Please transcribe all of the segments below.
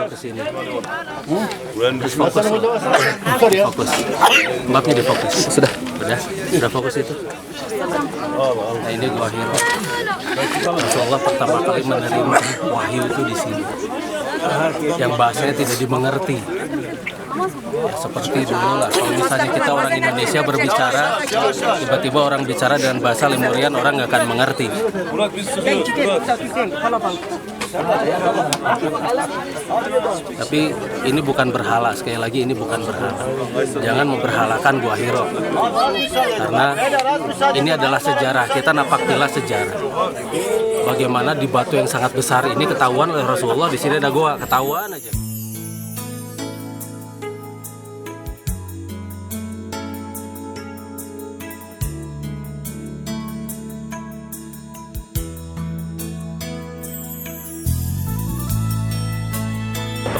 ke sini. Fokus. Fokus. Mbaknya difokus. Sudah fokus itu. Nah, ini Gua Hiro. Rasulullah pertama kali menerima wahyu itu di sini. Yang bahasanya tidak dimengerti. Ya, seperti dulu lah, kalau misalnya kita orang Indonesia berbicara, tiba-tiba orang bicara dengan bahasa Lemurian, orang nggak akan mengerti. Tapi ini bukan berhala, sekali lagi ini bukan berhala. Jangan memberhalakan Gua Hiro, karena ini adalah sejarah, kita napaktilah sejarah. Bagaimana di batu yang sangat besar ini ketahuan oleh Rasulullah, di sini ada gua, ketahuan aja.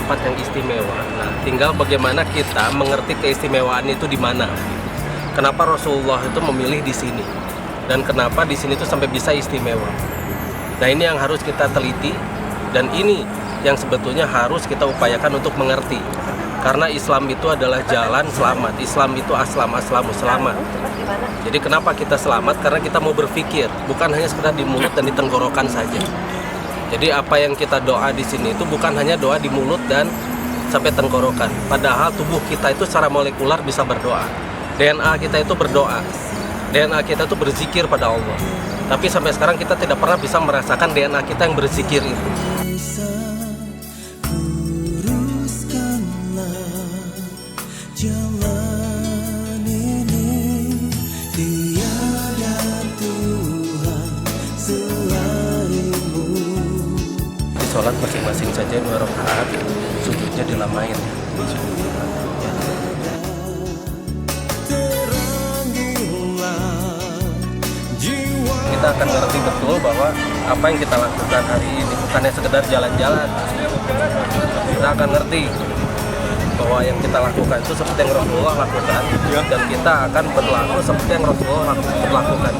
Tempat yang istimewa. Nah, tinggal bagaimana kita mengerti keistimewaan itu di mana. Kenapa Rasulullah itu memilih di sini dan kenapa di sini itu sampai bisa istimewa. Nah, ini yang harus kita teliti dan ini yang sebetulnya harus kita upayakan untuk mengerti. Karena Islam itu adalah jalan selamat. Islam itu aslamu selamat. Jadi kenapa kita selamat? Karena kita mau berpikir, bukan hanya sekedar di mulut dan di tenggorokan saja. Jadi apa yang kita doa di sini itu bukan hanya doa di mulut dan sampai tenggorokan. Padahal tubuh kita itu secara molekular bisa berdoa. DNA kita itu berdoa. DNA kita itu berzikir pada Allah. Tapi sampai sekarang kita tidak pernah bisa merasakan DNA kita yang berzikir itu. Sholat masing-masing saja 2 rakaat, sujudnya dilamain. Kita akan ngerti betul bahwa apa yang kita lakukan hari ini bukannya sekedar jalan-jalan. Kita akan ngerti bahwa yang kita lakukan itu seperti yang Rasulullah lakukan, dan kita akan berlaku seperti yang Rasulullah lakukan.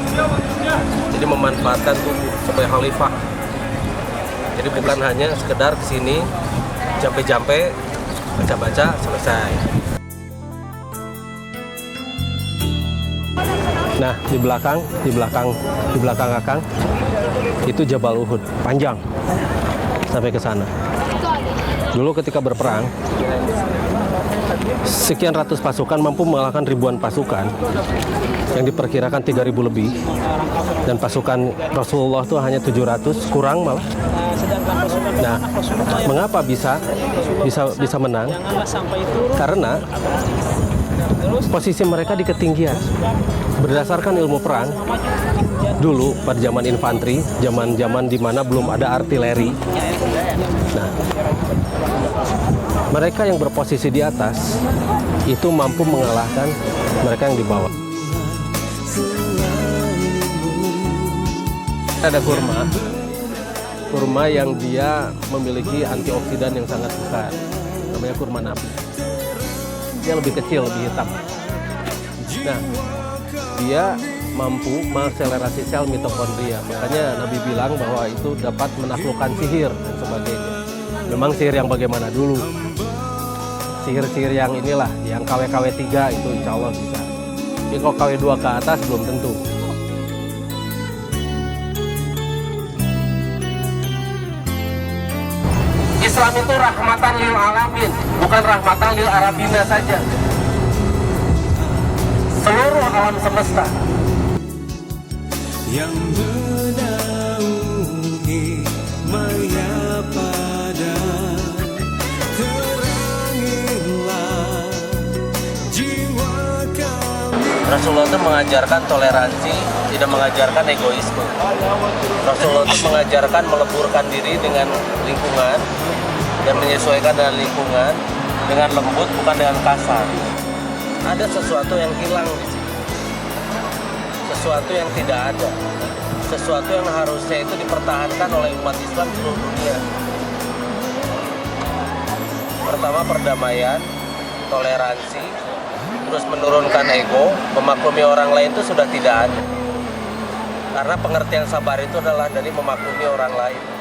Jadi memanfaatkan tubuh sebagai khalifah. Jadi bukan hanya sekedar kesini, jampe-jampe, baca-baca, selesai. Nah, di belakang Akang, itu Jabal Uhud, panjang sampai ke sana. Dulu ketika berperang, sekian ratus pasukan mampu mengalahkan ribuan pasukan yang diperkirakan 3.000 lebih, dan pasukan Rasulullah itu hanya 700, kurang malah. Nah, mengapa bisa menang? Karena posisi mereka di ketinggian. Berdasarkan ilmu perang, dulu pada zaman infanteri, zaman di mana belum ada artileri. Nah, mereka yang berposisi di atas itu mampu mengalahkan mereka yang di bawah. Ada kurma yang dia memiliki antioksidan yang sangat besar, namanya kurma nabi. Dia lebih kecil, lebih hitam. Nah, dia mampu mengakselerasi sel mitokondria. Makanya Nabi bilang bahwa itu dapat menaklukkan sihir dan sebagainya. Memang sihir yang bagaimana dulu? Sihir-sihir yang inilah, yang KW-KW 3 itu insya Allah bisa. Tapi kalau KW 2 ke atas belum tentu. Islam itu rahmatan lil alamin, bukan rahmatan lil arabina saja. Seluruh alam semesta. Yang menaungi maya pada terangilah jiwa kami. Rasulullah itu mengajarkan toleransi, tidak mengajarkan egoisme. Rasulullah itu mengajarkan meleburkan diri dengan lingkungan dan menyesuaikan dengan lingkungan dengan lembut, bukan dengan kasar. Ada sesuatu yang hilang di sini, sesuatu yang tidak ada, sesuatu yang harusnya itu dipertahankan oleh umat Islam seluruh dunia. Pertama, perdamaian, toleransi, terus menurunkan ego, memaklumi orang lain itu sudah tidak ada. Karena pengertian sabar itu adalah dari memaklumi orang lain.